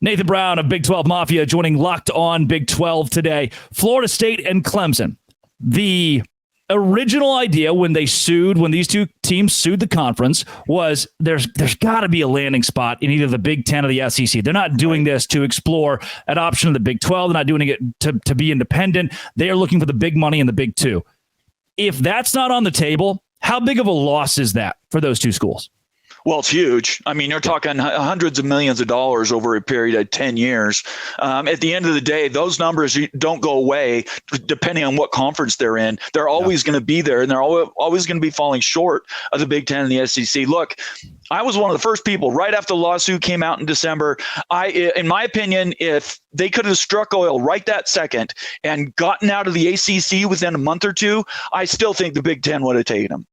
Nathan Brown of Big 12 Mafia joining Locked On Big 12 today. Florida State and Clemson. The original idea when these two teams sued the conference was there's got to be a landing spot in either the Big 10 or the SEC. They're not doing this to explore an option of the Big 12. They're not doing it to be independent. They are looking for the big money in the Big 2. If that's not on the table, how big of a loss is that for those two schools? Well, it's huge. I mean, you're talking hundreds of millions of dollars over a period of 10 years. At the end of the day, those numbers don't go away depending on what conference they're in. They're always going to be there, and they're always going to be falling short of the Big 10 and the SEC. Look, I was one of the first people right after the lawsuit came out in December. In my opinion, if they could have struck oil right that second and gotten out of the ACC within a month or two, I still think the Big 10 would have taken them.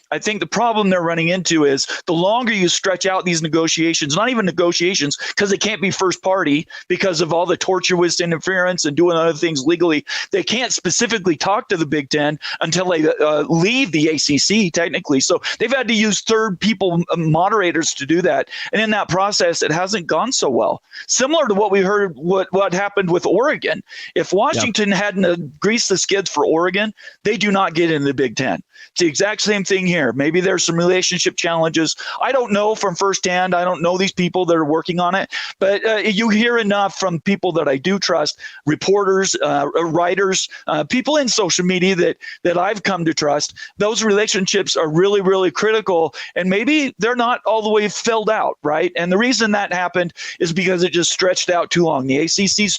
I think the problem they're running into is the longer you stretch out these negotiations, not even negotiations, because they can't be first party because of all the torture with interference and doing other things legally. They can't specifically talk to the Big Ten until they leave the ACC, technically. So they've had to use third people moderators to do that. And in that process, it hasn't gone so well. Similar to what we heard, what happened with Oregon. If Washington hadn't greased the skids for Oregon, they do not get into the Big Ten. It's the exact same thing here. Maybe there's some relationship challenges. I don't know from firsthand. I don't know these people that are working on it, but you hear enough from people that I do trust, reporters, writers, people in social media that I've come to trust. Those relationships are really, really critical, and maybe they're not all the way filled out, right? And the reason that happened is because it just stretched out too long. The ACC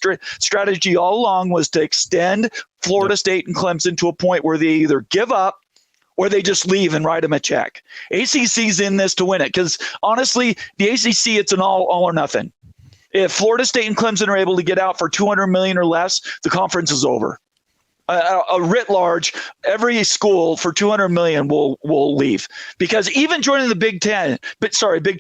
strategy all along was to extend Florida State and Clemson to a point where they either give up or they just leave and write them a check. ACC's in this to win it because, honestly, the ACC, it's an all or nothing. If Florida State and Clemson are able to get out for $200 million or less, the conference is over. A writ large, every school for $200 million will leave, because even joining the Big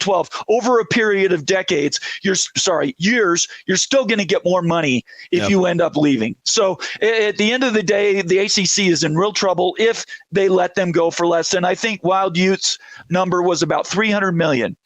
12 over a period of decades, years, you're still going to get more money if you end up leaving. So at the end of the day, the ACC is in real trouble if they let them go for less than, I think Wild Utes number was about $300 million.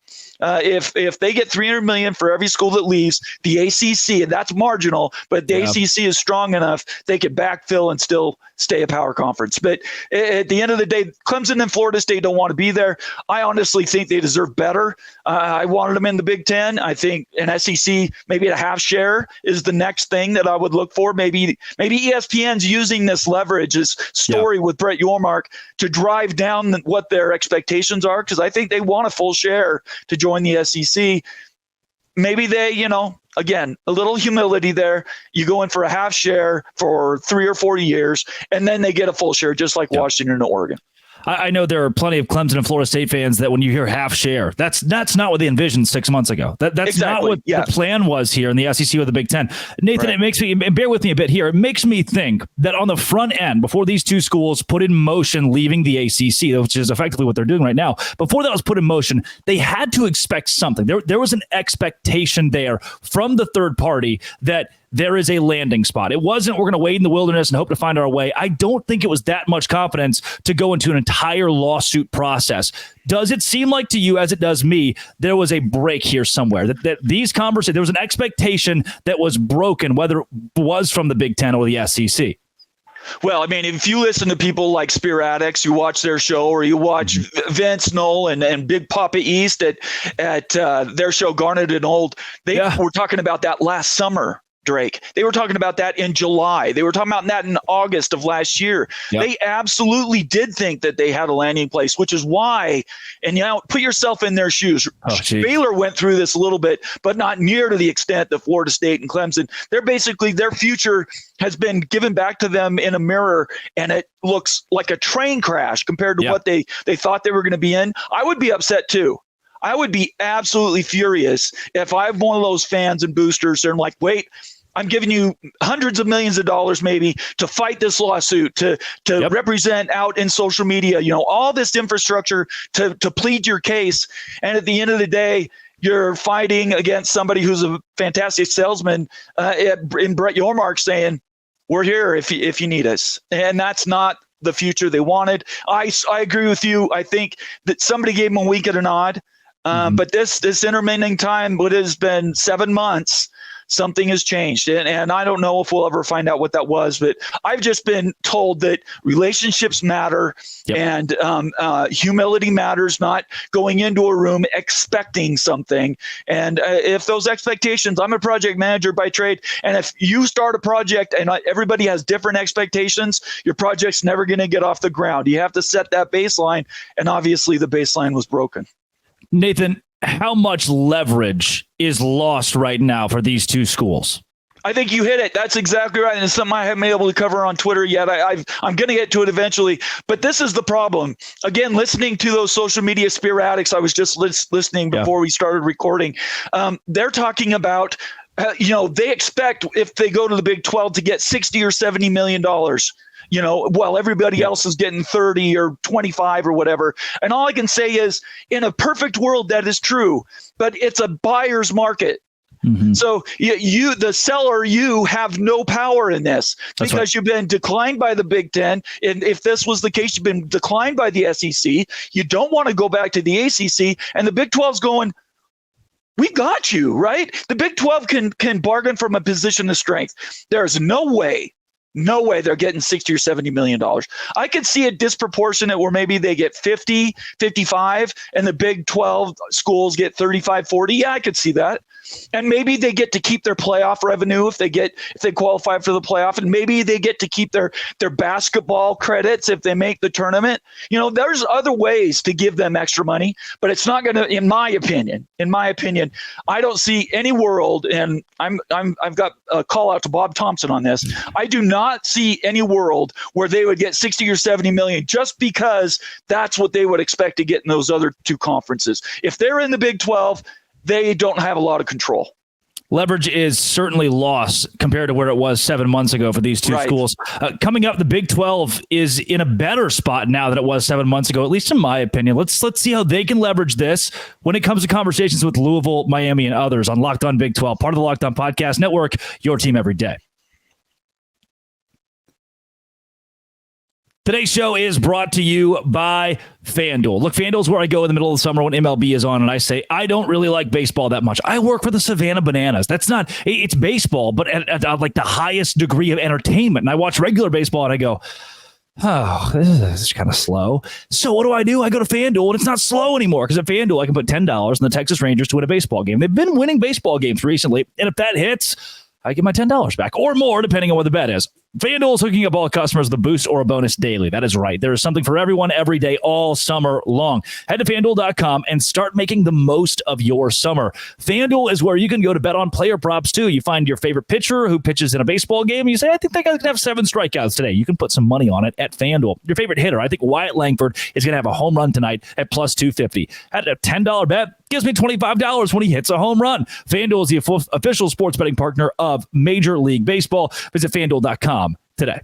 If they get $300 million for every school that leaves the ACC, and that's marginal, but the ACC is strong enough, they could backfill and still stay a power conference. But at the end of the day, Clemson and Florida State don't want to be there. I honestly think they deserve better. I wanted them in the Big Ten. I think an SEC, maybe a half share, is the next thing that I would look for. Maybe ESPN's using this leverage, this story with Brett Yormark, to drive down what their expectations are, because I think they want a full share to join the SEC. Maybe they, again, a little humility there. You go in for a half share for 3 or 4 years, and then they get a full share, just like Washington and Oregon. I know there are plenty of Clemson and Florida State fans that when you hear half share, that's not what they envisioned 6 months ago. That's exactly not what the plan was here in the SEC with the Big Ten. Nathan, It makes me, bear with me a bit here, it makes me think that on the front end, before these two schools put in motion leaving the ACC, which is effectively what they're doing right now, before that was put in motion, they had to expect something. There was an expectation there from the third party that there is a landing spot. It wasn't, we're going to wade in the wilderness and hope to find our way. I don't think it was that much confidence to go into an entire lawsuit process. Does it seem like to you, as it does me, there was a break here somewhere? That these conversations, there was an expectation that was broken, whether it was from the Big Ten or the SEC? Well, I mean, if you listen to people like Spear Addicts, you watch their show, or you watch Vince Knoll and Big Papa East at their show, Garnet and Old, they were talking about that last summer. Drake. They were talking about that in July. They were talking about that in August of last year. They absolutely did think that they had a landing place, which is why, and put yourself in their shoes. Baylor went through this a little bit, but not near to the extent that Florida State and Clemson. Their future has been given back to them in a mirror, and it looks like a train crash compared to what they thought they were going to be in. I would be upset too. I would be absolutely furious if I'm one of those fans and boosters and I'm like, wait, I'm giving you hundreds of millions of dollars maybe to fight this lawsuit, to represent out in social media, all this infrastructure to plead your case. And at the end of the day, you're fighting against somebody who's a fantastic salesman in Brett Yormark saying, we're here if you need us. And that's not the future they wanted. I agree with you. I think that somebody gave them a wink and a nod. But this intervening time, what has been 7 months, something has changed. And I don't know if we'll ever find out what that was, but I've just been told that relationships matter. Yep. And humility matters, not going into a room expecting something. And if those expectations, I'm a project manager by trade, and if you start a project and everybody has different expectations, your project's never going to get off the ground. You have to set that baseline, and obviously the baseline was broken. Nathan, how much leverage is lost right now for these two schools? I think you hit it. That's exactly right. And it's something I haven't been able to cover on Twitter yet. I'm going to get to it eventually. But this is the problem. Again, listening to those social media sporadics, I was just listening before we started recording. They're talking about, they expect if they go to the Big 12 to get $60 or $70 million. While everybody else is getting 30 or 25 or whatever. And all I can say is, in a perfect world, that is true, but it's a buyer's market. Mm-hmm. So you, the seller, you have no power in this because you've been declined by the Big Ten. And if this was the case, you've been declined by the SEC. You don't want to go back to the ACC, and the Big 12's going, we got you, right? The Big 12 can bargain from a position of strength. There's no way they're getting $60 or $70 million. I could see it disproportionate where maybe they get 50, 55, and the Big 12 schools get 35, 40. Yeah, I could see that. And maybe they get to keep their playoff revenue if they qualify for the playoff, and maybe they get to keep their basketball credits if they make the tournament. There's other ways to give them extra money, but it's not going to, in my opinion, I don't see any world, and I've got a call out to Bob Thompson on this. I do not see any world where they would get 60 or 70 million just because that's what they would expect to get in those other two conferences. If they're in the Big 12, they don't have a lot of control. Leverage is certainly lost compared to where it was 7 months ago for these two schools. Coming up, the Big 12 is in a better spot now than it was 7 months ago, at least in my opinion. Let's see how they can leverage this when it comes to conversations with Louisville, Miami, and others on Locked On Big 12, part of the Locked On Podcast Network, your team every day. Today's show is brought to you by FanDuel. Look, FanDuel is where I go in the middle of the summer when MLB is on, and I say, I don't really like baseball that much. I work for the Savannah Bananas. It's baseball, but at like the highest degree of entertainment. And I watch regular baseball, and I go, oh, this is kind of slow. So what do? I go to FanDuel, and it's not slow anymore, because at FanDuel, I can put $10 in the Texas Rangers to win a baseball game. They've been winning baseball games recently, and if that hits, I get my $10 back or more, depending on what the bet is. FanDuel is hooking up all customers with a boost or a bonus daily. That is right. There is something for everyone every day, all summer long. Head to FanDuel.com and start making the most of your summer. FanDuel is where you can go to bet on player props, too. You find your favorite pitcher who pitches in a baseball game, and you say, I think that guy's going to have 7 strikeouts today. You can put some money on it at FanDuel. Your favorite hitter, I think Wyatt Langford is going to have a home run tonight at plus 250. At a $10 bet, gives me $25 when he hits a home run. FanDuel is the official sports betting partner of Major League Baseball. Visit FanDuel.com today.